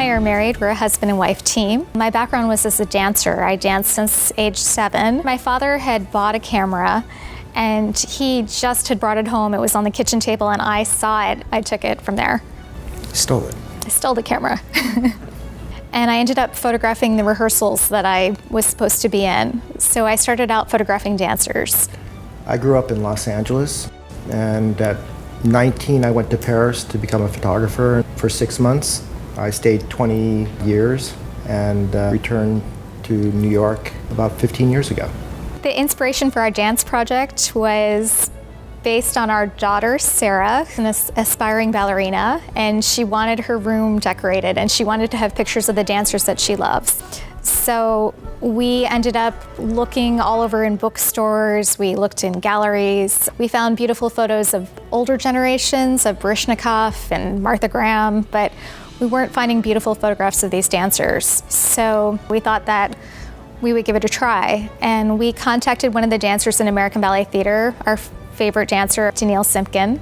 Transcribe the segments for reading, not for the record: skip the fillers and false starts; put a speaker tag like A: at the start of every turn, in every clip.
A: I are married. We're a husband and wife team. My background was as a dancer. I danced since age 7. My father had bought a camera and he just had brought it home. It was on the kitchen table and I saw it. I took it from there.
B: Stole it.
A: I stole the camera. And I ended up photographing the rehearsals that I was supposed to be in. So I started out photographing dancers.
B: I grew up in Los Angeles, and at 19 I went to Paris to become a photographer for 6 months. I stayed 20 years and returned to New York about 15 years ago.
A: The inspiration for our dance project was based on our daughter, Sarah, an aspiring ballerina, and she wanted her room decorated and she wanted to have pictures of the dancers that she loves. So we ended up looking all over in bookstores, we looked in galleries, we found beautiful photos of older generations, of Baryshnikov and Martha Graham, but we weren't finding beautiful photographs of these dancers. So we thought that we would give it a try, and we contacted one of the dancers in American Ballet Theater, our favorite dancer, Daniil Simpkin,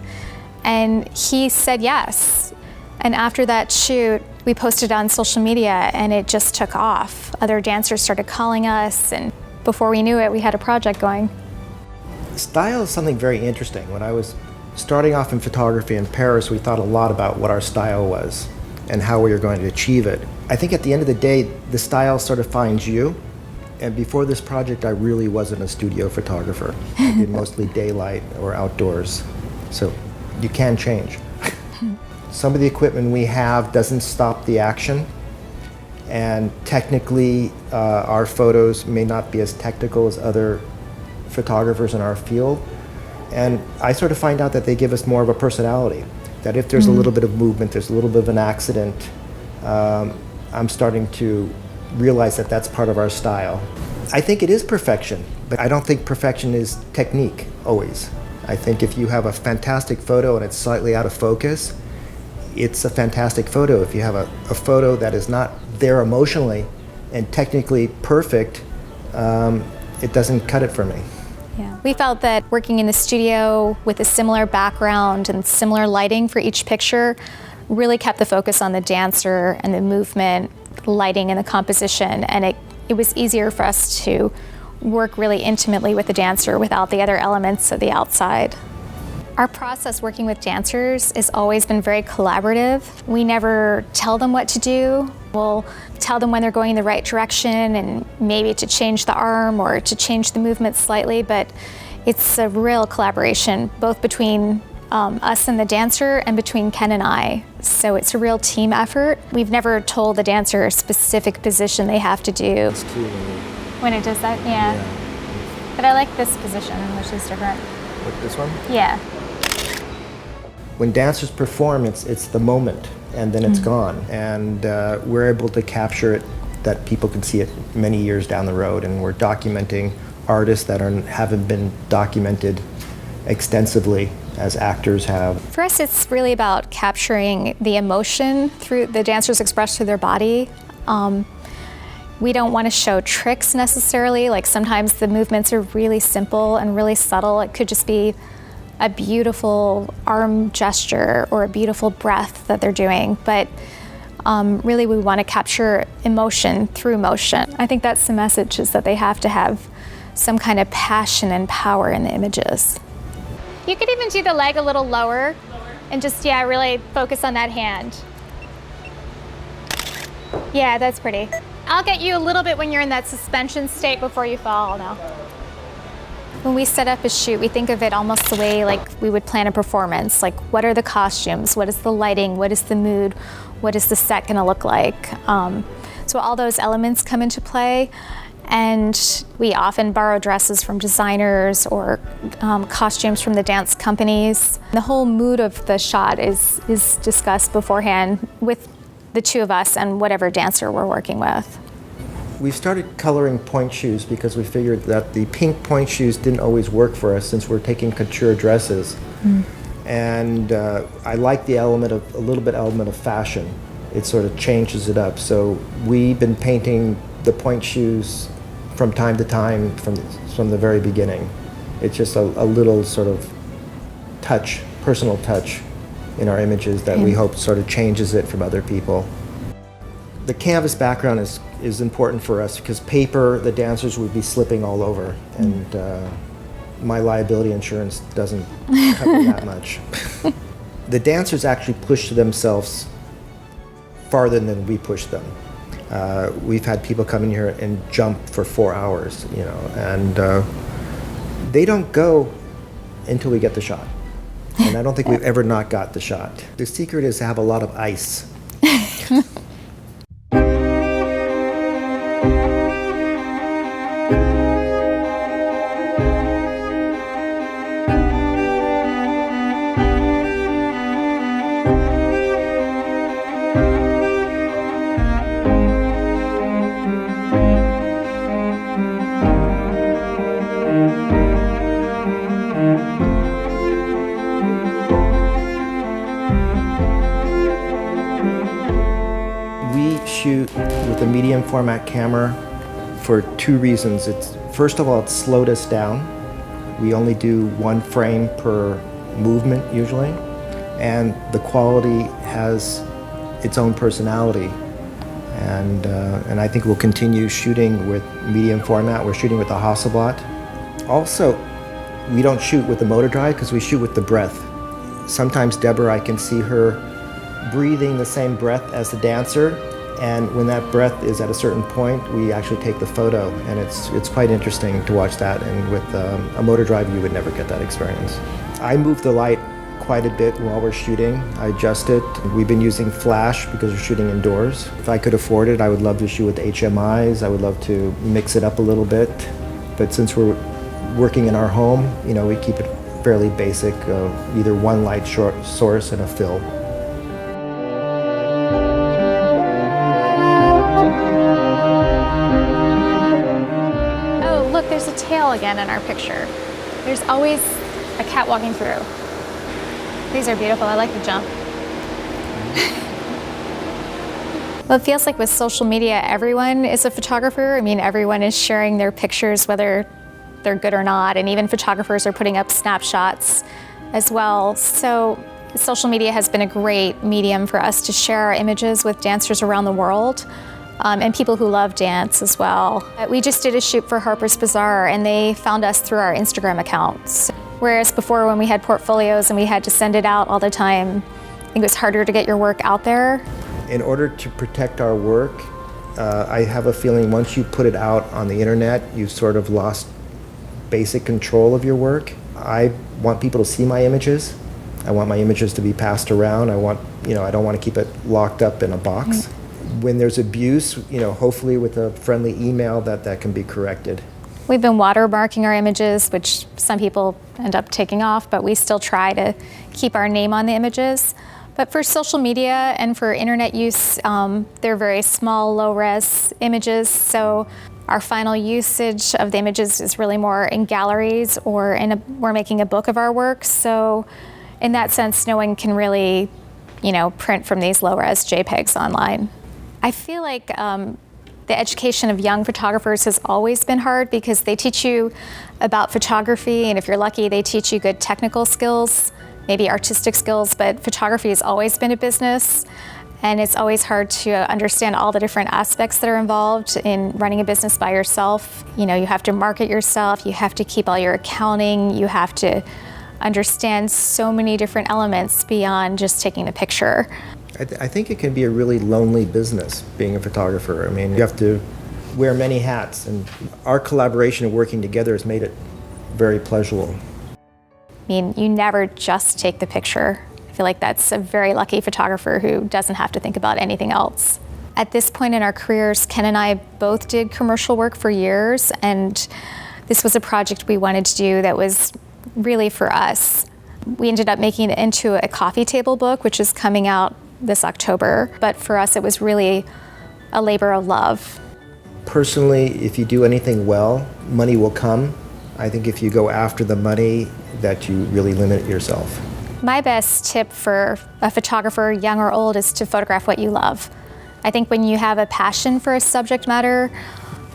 A: and he said yes. And after that shoot, we posted on social media and it just took off. Other dancers started calling us, and before we knew it, we had a project going.
B: Style is something very interesting. When I was starting off in photography in Paris, we thought a lot about what our style was and how we were going to achieve it. I think at the end of the day, the style sort of finds you. And before this project, I really wasn't a studio photographer. I did mostly daylight or outdoors. So you can change. Some of the equipment we have doesn't stop the action. And technically, our photos may not be as technical as other photographers in our field. And I sort of find out that they give us more of a personality. That if there's a little bit of movement, there's a little bit of an accident, I'm starting to realize that that's part of our style. I think it is perfection, but I don't think perfection is technique always. I think if you have a fantastic photo and it's slightly out of focus, it's a fantastic photo. If you have a photo that is not there emotionally and technically perfect, it doesn't cut it for me.
A: Yeah. We felt that working in the studio with a similar background and similar lighting for each picture really kept the focus on the dancer and the movement, lighting and the composition, and it was easier for us to work really intimately with the dancer without the other elements of the outside. Our process working with dancers has always been very collaborative. We never tell them what to do. We'll tell them when they're going in the right direction and maybe to change the arm or to change the movement slightly, but it's a real collaboration both between us and the dancer and between Ken and I. So it's a real team effort. We've never told the dancer a specific position they have to do.
B: It's cute
A: when it does that, yeah. But I like this position, which is different.
B: Like this one?
A: Yeah.
B: When dancers perform, it's the moment, and then it's gone. And we're able to capture it, that people can see it many years down the road, and we're documenting artists that haven't been documented extensively as actors have.
A: For us, it's really about capturing the emotion through the dancers expressed through their body. We don't want to show tricks necessarily. Like sometimes the movements are really simple and really subtle. It could just be a beautiful arm gesture or a beautiful breath that they're doing. But really we want to capture emotion through motion. I think that's the message, is that they have to have some kind of passion and power in the images. You could even do the leg a little lower and just, yeah, really focus on that hand. Yeah, that's pretty. I'll get you a little bit when you're in that suspension state before you fall now. When we set up a shoot, we think of it almost the way like we would plan a performance. Like, what are the costumes? What is the lighting? What is the mood? What is the set gonna look like? So all those elements come into play. And we often borrow dresses from designers or costumes from the dance companies. The whole mood of the shot is discussed beforehand with the two of us and whatever dancer we're working with.
B: We started coloring pointe shoes because we figured that the pink pointe shoes didn't always work for us since we're taking couture dresses. And I like the element of, a little bit element of fashion. It sort of changes it up. So we've been painting the pointe shoes from time to time from the very beginning. It's just a little sort of touch, personal touch in our images that we hope sort of changes it from other people. The canvas background is important for us because paper, the dancers would be slipping all over, and my liability insurance doesn't cover that much. The dancers actually push themselves farther than we push them. We've had people come in here and jump for 4 hours, you know, and they don't go until we get the shot. And I don't think we've ever not got the shot. The secret is to have a lot of ice. We shoot with a medium format camera for 2 reasons. First of all, it slowed us down. We only do 1 frame per movement usually, and the quality has its own personality. And I think we'll continue shooting with medium format. We're shooting with the Hasselblad. Also, we don't shoot with the motor drive because we shoot with the breath. Sometimes Deborah, I can see her breathing the same breath as the dancer, and when that breath is at a certain point, we actually take the photo, and it's quite interesting to watch that. And with a motor drive, you would never get that experience. I move the light quite a bit while we're shooting. I adjust it. We've been using flash because we're shooting indoors. If I could afford it, I would love to shoot with HMIs. I would love to mix it up a little bit, but since we're working in our home, you know, we keep it fairly basic, either 1 light source and a fill.
A: Oh, look, there's a tail again in our picture. There's always a cat walking through. These are beautiful. I like the jump. Well, it feels like with social media, everyone is a photographer. I mean, everyone is sharing their pictures, whether they're good or not, and even photographers are putting up snapshots as well. So social media has been a great medium for us to share our images with dancers around the world, and people who love dance as well. We just did a shoot for Harper's Bazaar, and they found us through our Instagram accounts. Whereas before, when we had portfolios and we had to send it out all the time, I think it was harder to get your work out there.
B: In order to protect our work, I have a feeling once you put it out on the internet, you've sort of lost basic control of your work. I want people to see my images. I want my images to be passed around. I don't want to keep it locked up in a box. Mm-hmm. When there's abuse, you know, hopefully with a friendly email that can be corrected.
A: We've been watermarking our images, which some people end up taking off, but we still try to keep our name on the images. But for social media and for internet use, they're very small, low-res images, so our final usage of the images is really more in galleries or we're making a book of our work. So in that sense, no one can really, you know, print from these low-res JPEGs online. I feel like the education of young photographers has always been hard because they teach you about photography, and if you're lucky, they teach you good technical skills, maybe artistic skills, but photography has always been a business, and it's always hard to understand all the different aspects that are involved in running a business by yourself. You know, you have to market yourself, you have to keep all your accounting, you have to understand so many different elements beyond just taking a picture.
B: I think it can be a really lonely business, being a photographer. I mean, you have to wear many hats, and our collaboration and working together has made it very pleasurable.
A: I mean, you never just take the picture. I feel like that's a very lucky photographer who doesn't have to think about anything else. At this point in our careers, Ken and I both did commercial work for years, and this was a project we wanted to do that was really for us. We ended up making it into a coffee table book, which is coming out this October, but for us it was really a labor of love.
B: Personally, if you do anything well, money will come. I think if you go after the money, that you really limit yourself.
A: My best tip for a photographer, young or old, is to photograph what you love. I think when you have a passion for a subject matter,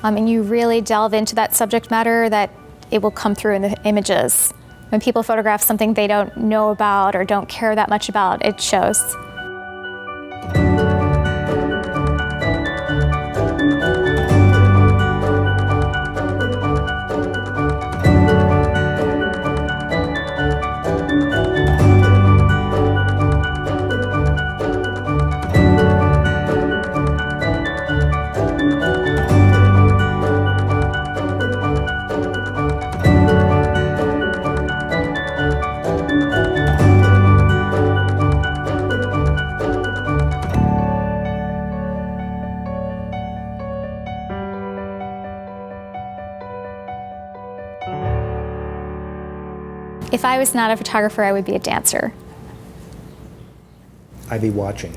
A: and you really delve into that subject matter, that it will come through in the images. When people photograph something they don't know about or don't care that much about, it shows. If I was not a photographer, I would be a dancer.
B: I'd be watching.